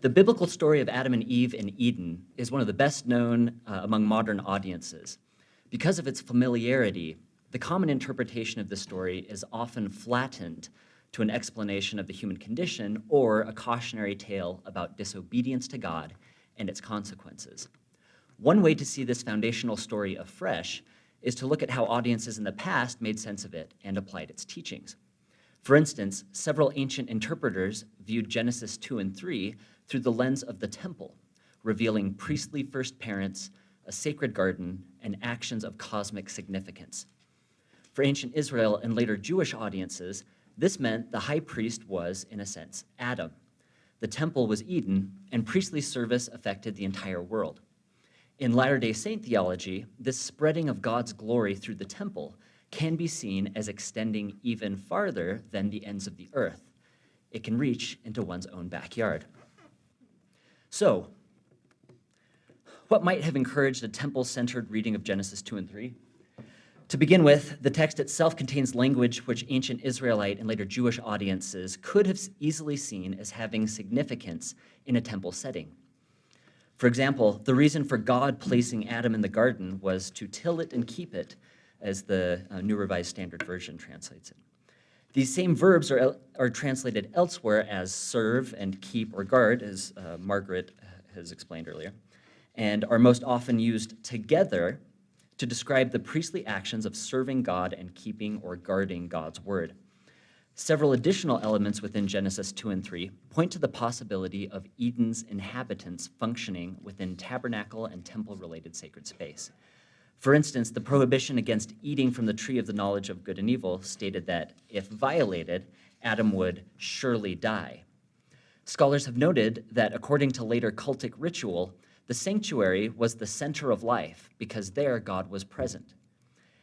The biblical story of Adam and Eve in Eden is one of the best known among modern audiences. Because of its familiarity, the common interpretation of the story is often flattened to an explanation of the human condition or a cautionary tale about disobedience to God and its consequences. One way to see this foundational story afresh is to look at how audiences in the past made sense of it and applied its teachings. For instance, several ancient interpreters viewed Genesis 2 and 3 through the lens of the temple, revealing priestly first parents, a sacred garden, and actions of cosmic significance. For ancient Israel and later Jewish audiences, this meant the high priest was, in a sense, Adam. The temple was Eden, and priestly service affected the entire world. In Latter-day Saint theology, this spreading of God's glory through the temple can be seen as extending even farther than the ends of the earth. It can reach into one's own backyard. So, what might have encouraged a temple-centered reading of Genesis 2 and 3? To begin with, the text itself contains language which ancient Israelite and later Jewish audiences could have easily seen as having significance in a temple setting. For example, the reason for God placing Adam in the garden was to till it and keep it, as the New Revised Standard Version translates it. These same verbs are translated elsewhere as serve and keep or guard, as Margaret has explained earlier, and are most often used together to describe the priestly actions of serving God and keeping or guarding God's word. Several additional elements within Genesis 2 and 3 point to the possibility of Eden's inhabitants functioning within tabernacle and temple-related sacred space. For instance, the prohibition against eating from the tree of the knowledge of good and evil stated that, if violated, Adam would surely die. Scholars have noted that according to later cultic ritual, the sanctuary was the center of life because there God was present.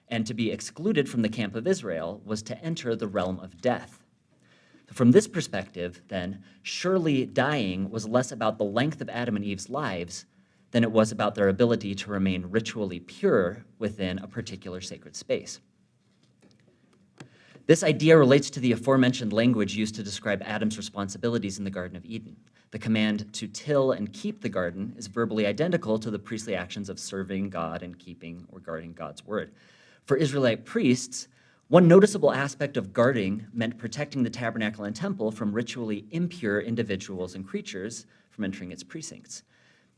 And to be excluded from the camp of Israel was to enter the realm of death. From this perspective, then, surely dying was less about the length of Adam and Eve's lives than it was about their ability to remain ritually pure within a particular sacred space. This idea relates to the aforementioned language used to describe Adam's responsibilities in the Garden of Eden. The command to till and keep the garden is verbally identical to the priestly actions of serving God and keeping or guarding God's word. For Israelite priests, one noticeable aspect of guarding meant protecting the tabernacle and temple from ritually impure individuals and creatures from entering its precincts.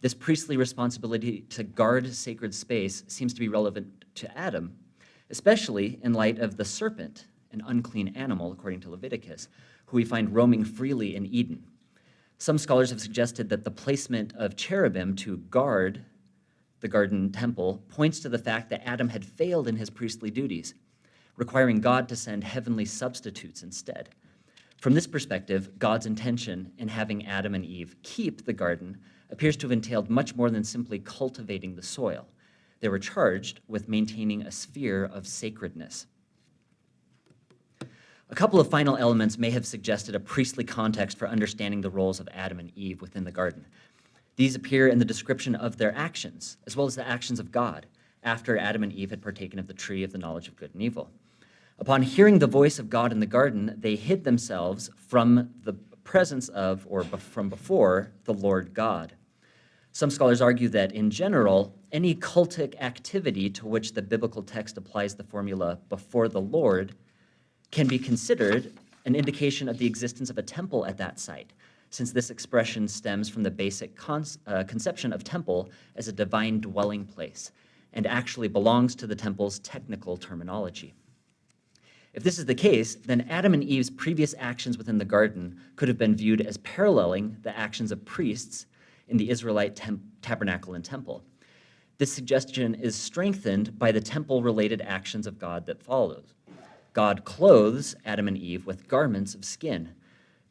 This priestly responsibility to guard sacred space seems to be relevant to Adam, especially in light of the serpent, an unclean animal, according to Leviticus, who we find roaming freely in Eden. Some scholars have suggested that the placement of cherubim to guard the garden temple points to the fact that Adam had failed in his priestly duties, requiring God to send heavenly substitutes instead. From this perspective, God's intention in having Adam and Eve keep the garden appears to have entailed much more than simply cultivating the soil. They were charged with maintaining a sphere of sacredness. A couple of final elements may have suggested a priestly context for understanding the roles of Adam and Eve within the garden. These appear in the description of their actions, as well as the actions of God, after Adam and Eve had partaken of the tree of the knowledge of good and evil. Upon hearing the voice of God in the garden, they hid themselves from the presence of, or from before, the Lord God. Some scholars argue that, in general, any cultic activity to which the biblical text applies the formula "before the Lord" can be considered an indication of the existence of a temple at that site, since this expression stems from the basic conception of temple as a divine dwelling place, and actually belongs to the temple's technical terminology. If this is the case, then Adam and Eve's previous actions within the garden could have been viewed as paralleling the actions of priests in the Israelite tabernacle and temple. This suggestion is strengthened by the temple-related actions of God that follows. God clothes Adam and Eve with garments of skin.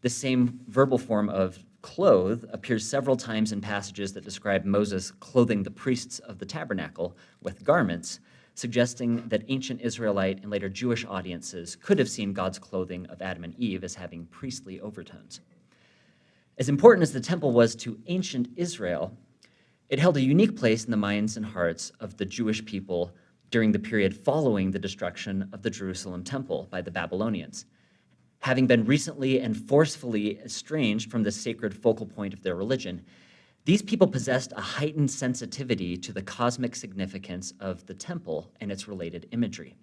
This same verbal form of clothe appears several times in passages that describe Moses clothing the priests of the tabernacle with garments, suggesting that ancient Israelite and later Jewish audiences could have seen God's clothing of Adam and Eve as having priestly overtones. As important as the temple was to ancient Israel, it held a unique place in the minds and hearts of the Jewish people during the period following the destruction of the Jerusalem temple by the Babylonians. having been recently and forcefully estranged from the sacred focal point of their religion, these people possessed a heightened sensitivity to the cosmic significance of the temple and its related imagery.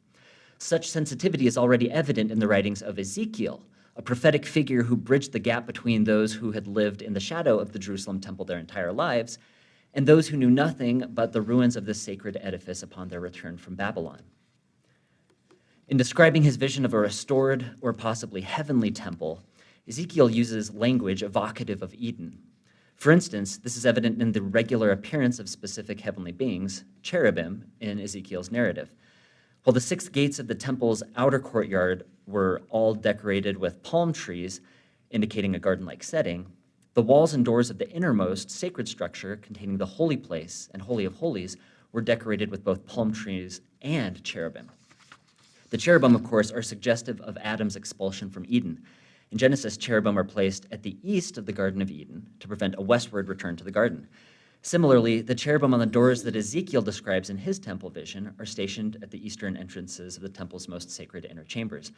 Such sensitivity is already evident in the writings of Ezekiel, a prophetic figure who bridged the gap between those who had lived in the shadow of the Jerusalem temple their entire lives and those who knew nothing but the ruins of this sacred edifice upon their return from Babylon. In describing his vision of a restored or possibly heavenly temple, Ezekiel uses language evocative of Eden. For instance, this is evident in the regular appearance of specific heavenly beings, cherubim, in Ezekiel's narrative. While the 6 gates of the temple's outer courtyard were all decorated with palm trees, indicating a garden-like setting, the walls and doors of the innermost sacred structure containing the holy place and Holy of Holies were decorated with both palm trees and cherubim. The cherubim, of course, are suggestive of Adam's expulsion from Eden. In Genesis, cherubim are placed at the east of the Garden of Eden to prevent a westward return to the garden. Similarly, the cherubim on the doors that Ezekiel describes in his temple vision are stationed at the eastern entrances of the temple's most sacred inner chambers.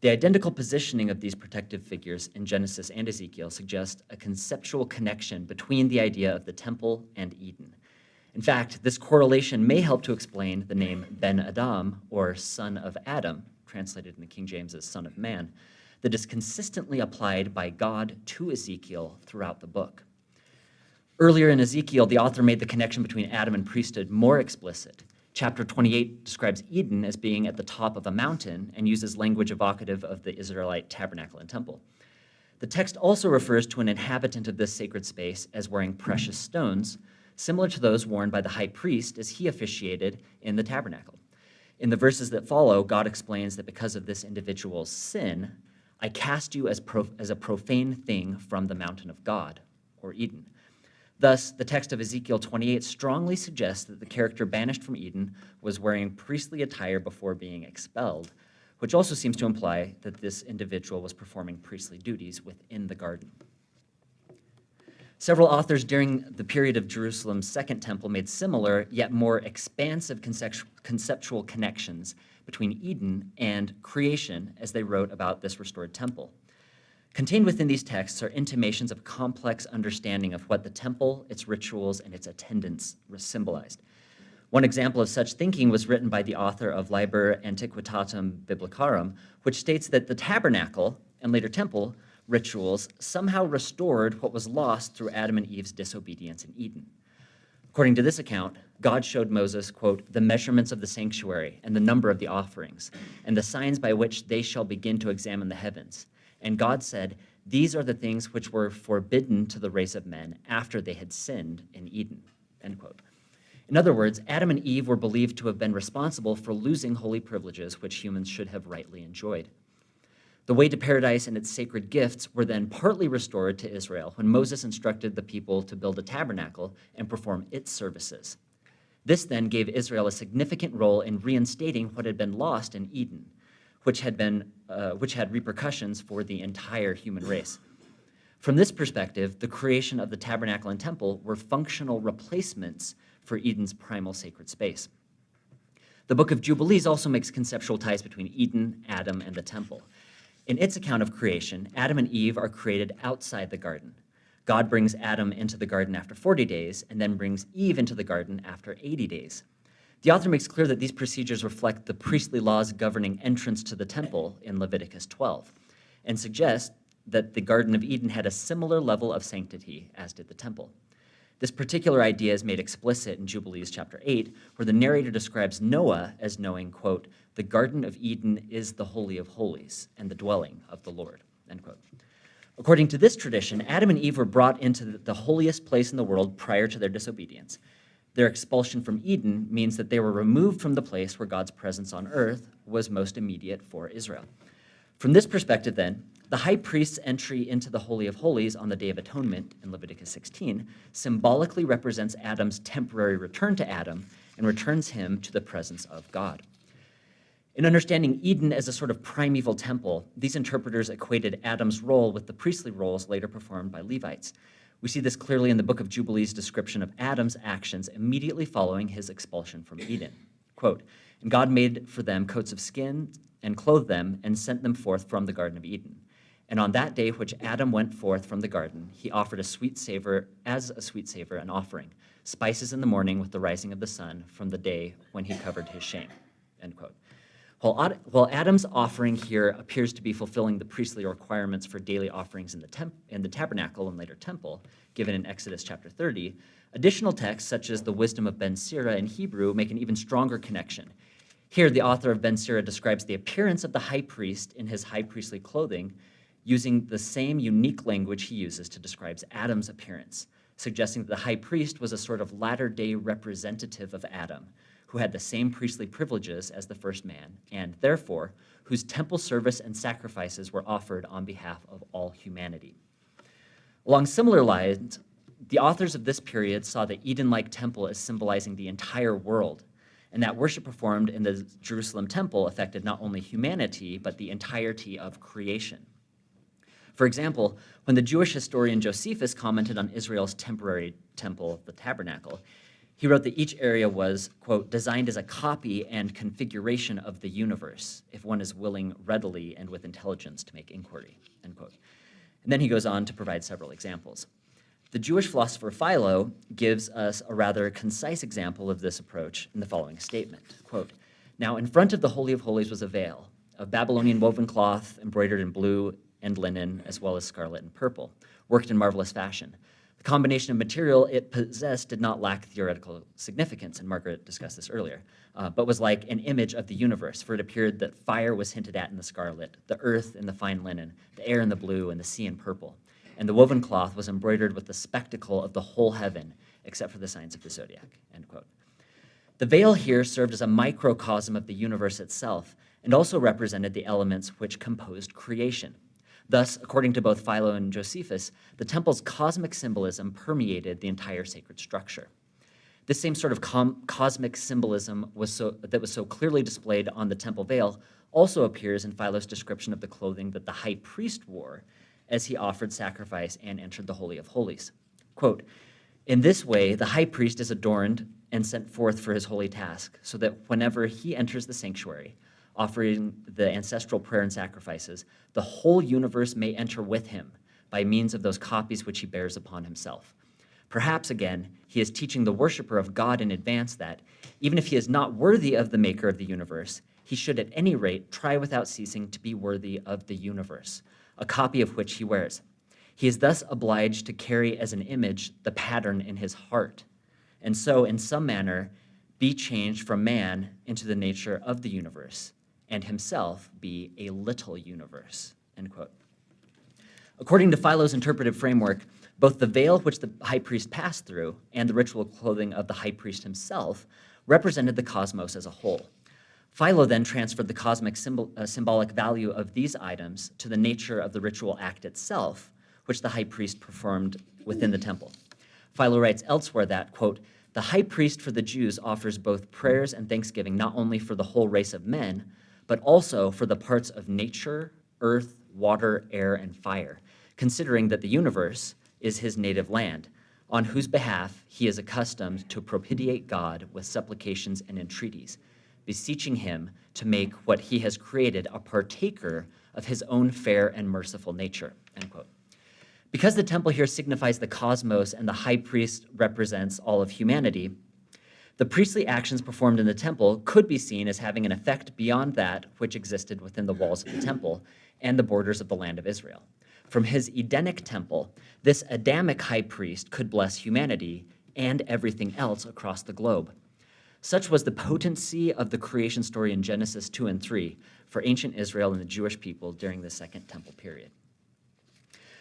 The identical positioning of these protective figures in Genesis and Ezekiel suggests a conceptual connection between the idea of the temple and Eden. In fact, this correlation may help to explain the name Ben-Adam, or son of Adam, translated in the King James as son of man, that is consistently applied by God to Ezekiel throughout the book. Earlier in Ezekiel, the author made the connection between Adam and priesthood more explicit. Chapter 28 describes Eden as being at the top of a mountain and uses language evocative of the Israelite tabernacle and temple. The text also refers to an inhabitant of this sacred space as wearing precious stones, similar to those worn by the high priest as he officiated in the tabernacle. In the verses that follow, God explains that because of this individual's sin, I cast you as a profane thing from the mountain of God, or Eden. Thus, the text of Ezekiel 28 strongly suggests that the character banished from Eden was wearing priestly attire before being expelled, which also seems to imply that this individual was performing priestly duties within the garden. Several authors during the period of Jerusalem's Second Temple made similar, yet more expansive conceptual connections between Eden and creation as they wrote about this restored temple. Contained within these texts are intimations of complex understanding of what the temple, its rituals, and its attendants symbolized. One example of such thinking was written by the author of Liber Antiquitatum Biblicarum, which states that the tabernacle, and later temple, rituals somehow restored what was lost through Adam and Eve's disobedience in Eden. According to this account, God showed Moses, quote, the measurements of the sanctuary and the number of the offerings, and the signs by which they shall begin to examine the heavens. And God said, these are the things which were forbidden to the race of men after they had sinned in Eden, end quote. In other words, Adam and Eve were believed to have been responsible for losing holy privileges which humans should have rightly enjoyed. The way to paradise and its sacred gifts were then partly restored to Israel when Moses instructed the people to build a tabernacle and perform its services. This then gave Israel a significant role in reinstating what had been lost in Eden, which had repercussions for the entire human race. From this perspective, the creation of the tabernacle and temple were functional replacements for Eden's primal sacred space. The Book of Jubilees also makes conceptual ties between Eden, Adam, and the temple. In its account of creation, Adam and Eve are created outside the garden. God brings Adam into the garden after 40 days and then brings Eve into the garden after 80 days. The author makes clear that these procedures reflect the priestly laws governing entrance to the temple in Leviticus 12 and suggest that the Garden of Eden had a similar level of sanctity as did the temple. This particular idea is made explicit in Jubilees chapter 8, where the narrator describes Noah as knowing, quote, the Garden of Eden is the Holy of Holies and the dwelling of the Lord, end quote. According to this tradition, Adam and Eve were brought into the holiest place in the world prior to their disobedience. Their expulsion from Eden means that they were removed from the place where God's presence on earth was most immediate for Israel. From this perspective, then, the high priest's entry into the Holy of Holies on the Day of Atonement in Leviticus 16 symbolically represents Adam's temporary return to Adam and returns him to the presence of God. In understanding Eden as a sort of primeval temple, these interpreters equated Adam's role with the priestly roles later performed by Levites. We see this clearly in the Book of Jubilees' description of Adam's actions immediately following his expulsion from Eden. Quote, and God made for them coats of skin and clothed them and sent them forth from the Garden of Eden. And on that day which Adam went forth from the garden, he offered a sweet savor, an offering, spices in the morning with the rising of the sun from the day when he covered his shame." End quote. While Adam's offering here appears to be fulfilling the priestly requirements for daily offerings in the tabernacle and later temple, given in Exodus chapter 30, additional texts such as the Wisdom of Ben Sira in Hebrew make an even stronger connection. Here, the author of Ben Sira describes the appearance of the high priest in his high priestly clothing using the same unique language he uses to describe Adam's appearance, suggesting that the high priest was a sort of latter-day representative of Adam, who had the same priestly privileges as the first man, and therefore, whose temple service and sacrifices were offered on behalf of all humanity. Along similar lines, the authors of this period saw the Eden-like temple as symbolizing the entire world, and that worship performed in the Jerusalem temple affected not only humanity, but the entirety of creation. For example, when the Jewish historian Josephus commented on Israel's temporary temple, the tabernacle, he wrote that each area was, quote, "designed as a copy and configuration of the universe, if one is willing readily and with intelligence to make inquiry," end quote. And then he goes on to provide several examples. The Jewish philosopher Philo gives us a rather concise example of this approach in the following statement, quote, "Now in front of the Holy of Holies was a veil of Babylonian woven cloth embroidered in blue and linen, as well as scarlet and purple, worked in marvelous fashion. The combination of material it possessed did not lack theoretical significance," and Margaret discussed this earlier, "but was like an image of the universe, for it appeared that fire was hinted at in the scarlet, the earth in the fine linen, the air in the blue, and the sea in purple. And the woven cloth was embroidered with the spectacle of the whole heaven, except for the signs of the zodiac," end quote. The veil here served as a microcosm of the universe itself, and also represented the elements which composed creation. Thus, according to both Philo and Josephus, the temple's cosmic symbolism permeated the entire sacred structure. This same sort of cosmic symbolism that was so clearly displayed on the temple veil also appears in Philo's description of the clothing that the high priest wore as he offered sacrifice and entered the Holy of Holies. Quote, "In this way, the high priest is adorned and sent forth for his holy task, so that whenever he enters the sanctuary, offering the ancestral prayer and sacrifices, the whole universe may enter with him by means of those copies which he bears upon himself. Perhaps, again, he is teaching the worshiper of God in advance that, even if he is not worthy of the maker of the universe, he should at any rate try without ceasing to be worthy of the universe, a copy of which he wears. He is thus obliged to carry as an image the pattern in his heart, and so, in some manner, be changed from man into the nature of the universe, and himself be a little universe," end quote. According to Philo's interpretive framework, both the veil which the high priest passed through and the ritual clothing of the high priest himself represented the cosmos as a whole. Philo then transferred the cosmic symbolic value of these items to the nature of the ritual act itself, which the high priest performed within the temple. Philo writes elsewhere that, quote, "The high priest for the Jews offers both prayers and thanksgiving not only for the whole race of men, but also for the parts of nature, earth, water, air, and fire, considering that the universe is his native land, on whose behalf he is accustomed to propitiate God with supplications and entreaties, beseeching him to make what he has created a partaker of his own fair and merciful nature," end quote. Because the temple here signifies the cosmos and the high priest represents all of humanity, the priestly actions performed in the temple could be seen as having an effect beyond that which existed within the walls of the temple and the borders of the land of Israel. From his Edenic temple, this Adamic high priest could bless humanity and everything else across the globe. Such was the potency of the creation story in Genesis 2 and 3 for ancient Israel and the Jewish people during the Second Temple period.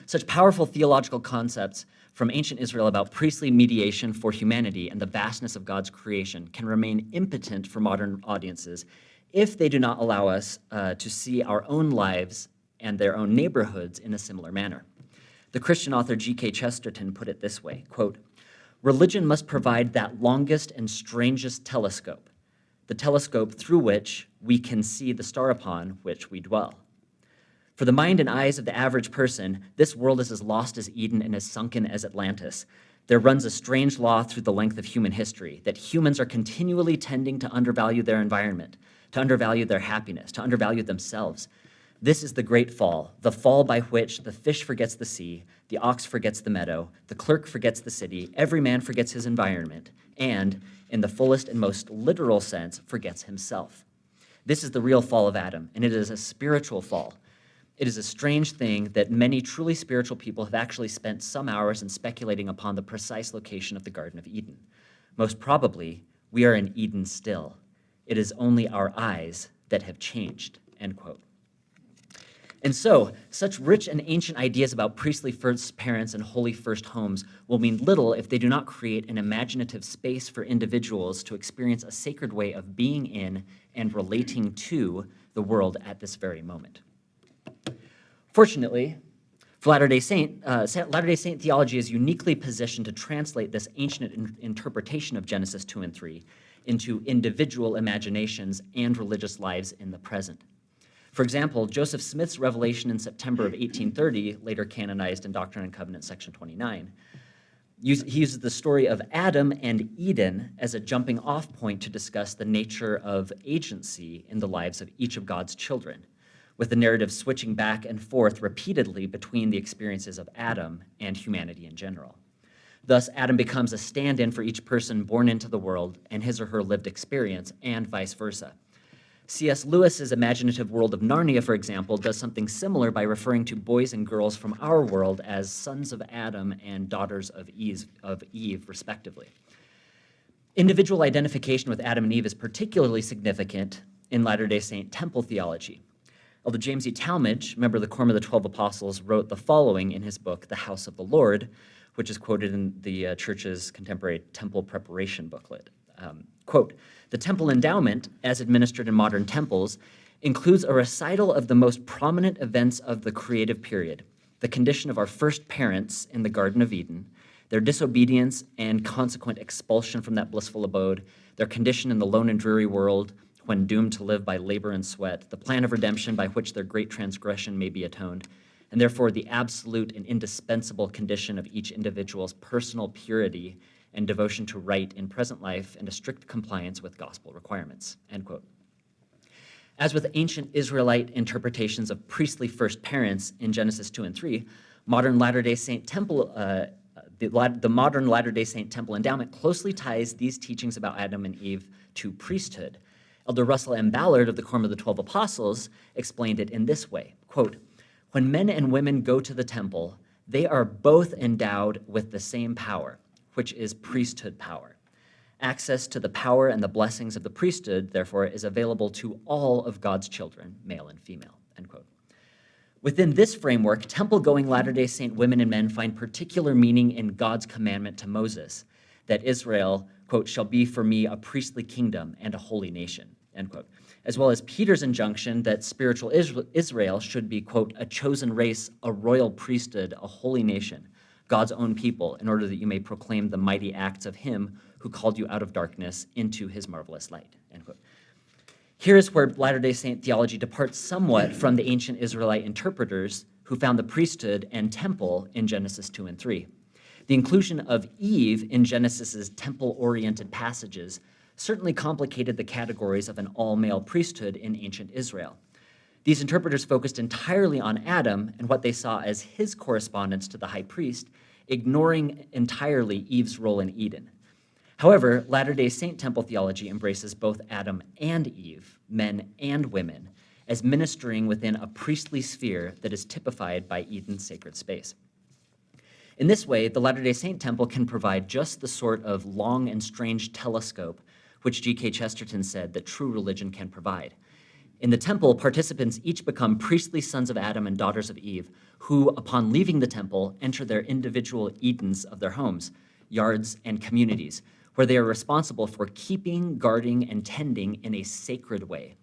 Such powerful theological concepts from ancient Israel about priestly mediation for humanity and the vastness of God's creation can remain impotent for modern audiences if they do not allow us to see our own lives and their own neighborhoods in a similar manner. The Christian author G.K. Chesterton put it this way, quote, "Religion must provide that longest and strangest telescope, the telescope through which we can see the star upon which we dwell. For the mind and eyes of the average person, this world is as lost as Eden and as sunken as Atlantis. There runs a strange law through the length of human history, that humans are continually tending to undervalue their environment, to undervalue their happiness, to undervalue themselves. This is the great fall, the fall by which the fish forgets the sea, the ox forgets the meadow, the clerk forgets the city, every man forgets his environment, and, in the fullest and most literal sense, forgets himself. This is the real fall of Adam, and it is a spiritual fall. It is a strange thing that many truly spiritual people have actually spent some hours in speculating upon the precise location of the Garden of Eden. Most probably, we are in Eden still. It is only our eyes that have changed, end quote. And so, such rich and ancient ideas about priestly first parents and holy first homes will mean little if they do not create an imaginative space for individuals to experience a sacred way of being in and relating to the world at this very moment. Fortunately, for Latter-day Saint theology is uniquely positioned to translate this ancient interpretation of Genesis 2 and 3 into individual imaginations and religious lives in the present. For example, Joseph Smith's revelation in September of 1830, later canonized in Doctrine and Covenants, section 29, he uses the story of Adam and Eden as a jumping off point to discuss the nature of agency in the lives of each of God's children, with the narrative switching back and forth repeatedly between the experiences of Adam and humanity in general. Thus, Adam becomes a stand-in for each person born into the world and his or her lived experience, and vice versa. C.S. Lewis's imaginative world of Narnia, for example, does something similar by referring to boys and girls from our world as sons of Adam and daughters of Eve, respectively. Individual identification with Adam and Eve is particularly significant in Latter-day Saint temple theology. Elder James E. Talmage, member of the Quorum of the 12 Apostles, wrote the following in his book, The House of the Lord, which is quoted in the church's contemporary temple preparation booklet. Quote, "The temple endowment, as administered in modern temples, includes a recital of the most prominent events of the creative period, the condition of our first parents in the Garden of Eden, their disobedience and consequent expulsion from that blissful abode, their condition in the lone and dreary world when doomed to live by labor and sweat, the plan of redemption by which their great transgression may be atoned, and therefore the absolute and indispensable condition of each individual's personal purity and devotion to right in present life and a strict compliance with gospel requirements," end quote. As with ancient Israelite interpretations of priestly first parents in Genesis 2 and 3, modern Latter-day Saint temple, the modern Latter-day Saint temple endowment closely ties these teachings about Adam and Eve to priesthood. Elder Russell M. Ballard of the Quorum of the 12 Apostles explained it in this way, quote, "When men and women go to the temple, they are both endowed with the same power, which is priesthood power. Access to the power and the blessings of the priesthood, therefore, is available to all of God's children, male and female," end quote. Within this framework, temple-going Latter-day Saint women and men find particular meaning in God's commandment to Moses that Israel, quote, "shall be for me a priestly kingdom and a holy nation," end quote, as well as Peter's injunction that spiritual Israel should be, quote, "a chosen race, a royal priesthood, a holy nation, God's own people, in order that you may proclaim the mighty acts of him who called you out of darkness into his marvelous light," end quote. Here is where Latter-day Saint theology departs somewhat from the ancient Israelite interpreters who found the priesthood and temple in Genesis 2 and 3. The inclusion of Eve in Genesis's temple-oriented passages certainly complicated the categories of an all-male priesthood in ancient Israel. These interpreters focused entirely on Adam and what they saw as his correspondence to the high priest, ignoring entirely Eve's role in Eden. However, Latter-day Saint temple theology embraces both Adam and Eve, men and women, as ministering within a priestly sphere that is typified by Eden's sacred space. In this way, the Latter-day Saint temple can provide just the sort of long and strange telescope which G.K. Chesterton said that true religion can provide. In the temple, participants each become priestly sons of Adam and daughters of Eve, who, upon leaving the temple, enter their individual Edens of their homes, yards, and communities, where they are responsible for keeping, guarding, and tending in a sacred way.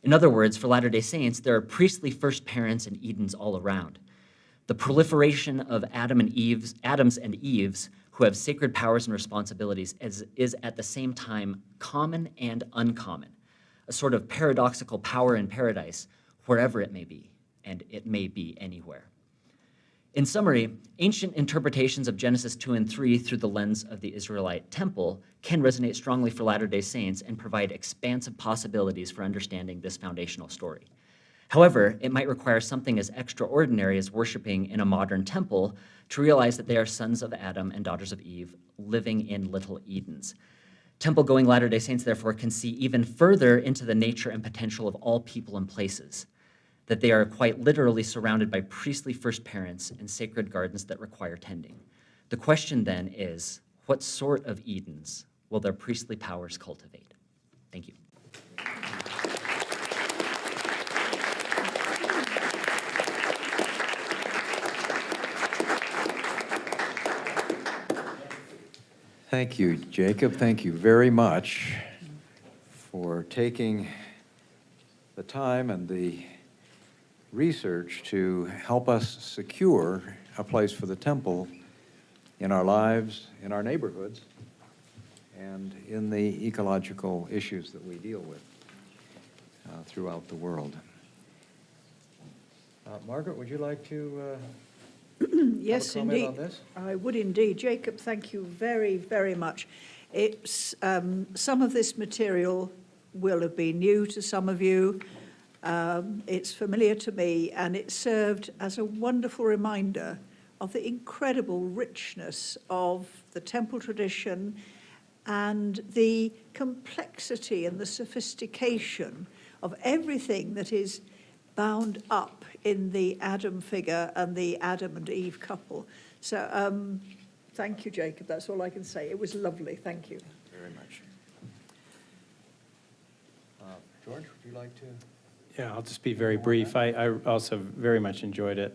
In other words, for Latter-day Saints, there are priestly first parents and Edens all around. The proliferation of Adams and Eves, who have sacred powers and responsibilities, is at the same time common and uncommon, a sort of paradoxical power in paradise, wherever it may be, and it may be anywhere. In summary, ancient interpretations of Genesis 2 and 3 through the lens of the Israelite temple can resonate strongly for Latter-day Saints and provide expansive possibilities for understanding this foundational story. However, it might require something as extraordinary as worshiping in a modern temple to realize that they are sons of Adam and daughters of Eve living in little Edens. Temple-going Latter-day Saints, therefore, can see even further into the nature and potential of all people and places, that they are quite literally surrounded by priestly first parents in sacred gardens that require tending. The question then is, what sort of Edens will their priestly powers cultivate? Thank you. Thank you, Jacob. Thank you very much for taking the time and the research to help us secure a place for the temple in our lives, in our neighborhoods, and in the ecological issues that we deal with throughout the world. Margaret, would you like to Yes, have a comment indeed. on this? I would indeed. Jacob, thank you very, very much. It's, some of this material will have been new to some of you. It's familiar to me, and it served as a wonderful reminder of the incredible richness of the temple tradition and the complexity and the sophistication of everything that is bound up in the Adam figure and the Adam and Eve couple. So thank you, Jacob. That's all I can say. It was lovely. Thank you. Very much. George, would you like to? Yeah, I'll just be very brief. I also very much enjoyed it.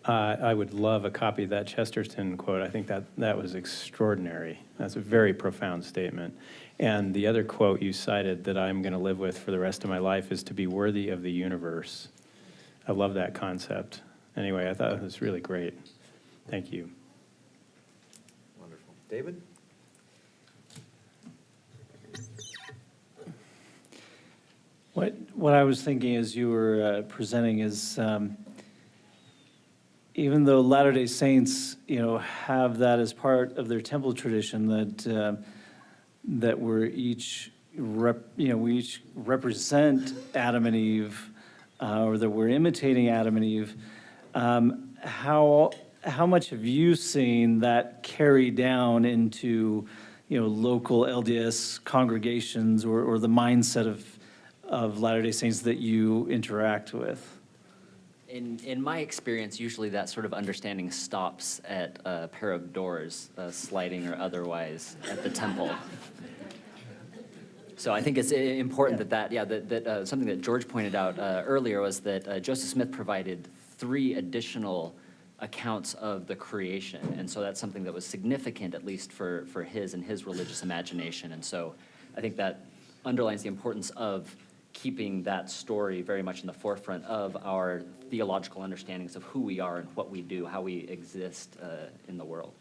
I would love a copy of that Chesterton quote. I think that was extraordinary. That's a very profound statement. And the other quote you cited that I'm going to live with for the rest of my life is to be worthy of the universe. I love that concept. Anyway, I thought it was really great. Thank you. Wonderful. David? What I was thinking as you were presenting is, even though Latter-day Saints, have that as part of their temple tradition, that we're each, we each represent Adam and Eve, or that we're imitating Adam and Eve. How much have you seen that carry down into, local LDS congregations or the mindset of Latter-day Saints that you interact with? In my experience, usually that sort of understanding stops at a pair of doors, sliding or otherwise, at the temple. So I think it's important that something that George pointed out earlier was that Joseph Smith provided 3 additional accounts of the creation, and so that's something that was significant, at least for his and his religious imagination. And so I think that underlines the importance of keeping that story very much in the forefront of our theological understandings of who we are and what we do, how we exist in the world.